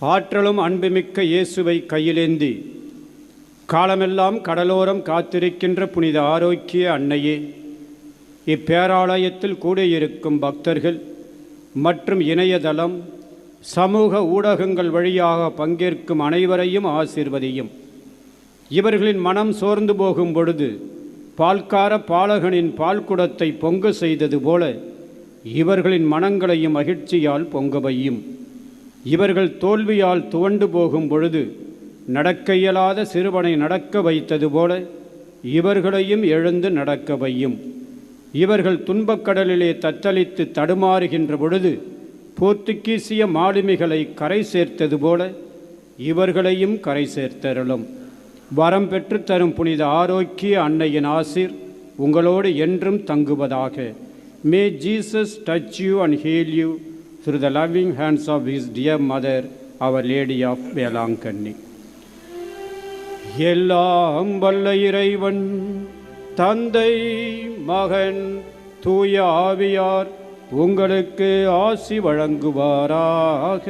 ஆற்றலும் அன்புமிக்க இயேசுவை கையிலேந்தி காலமெல்லாம் கடலோரம் காத்திருக்கின்ற புனித ஆரோக்கிய அன்னையே, இப்பேராலயத்தில் கூடியிருக்கும் பக்தர்கள் மற்றும் இணையதளம் சமூக ஊடகங்கள் வழியாக பங்கேற்கும் அனைவரையும் ஆசீர்வதியும். இவர்களின் மனம் சோர்ந்து போகும் பொழுது பால்கார பாலகனின் பால்குடத்தை பொங்க செய்தது போல இவர்களின் மனங்களையும் மகிழ்ச்சியால் பொங்க வையும். இவர்கள் தோல்வியால் துவண்டு போகும் பொழுது நடக்க இயலாத சிறுவனை நடக்க வைத்தது போல இவர்களையும் எழுந்து நடக்க வையும். இவர்கள் துன்பக்கடலிலே தத்தளித்து தடுமாறுகின்ற பொழுது போர்த்துகீசிய மாலுமிகளை கரை சேர்த்தது போல இவர்களையும் கரை சேர்த்தருளும். வரம் பெற்று தரும் புனித ஆரோக்கிய அன்னையின் ஆசீர் உங்களோடு என்றும் தங்குவதாக. May Jesus touch you and heal you through the loving hands of his dear mother, Our Lady of Velankanni. எல்லாம் வல்ல இறைவன் தந்தை, மகன், தூய ஆவியார் உங்களுக்கு ஆசி வழங்குவாராக.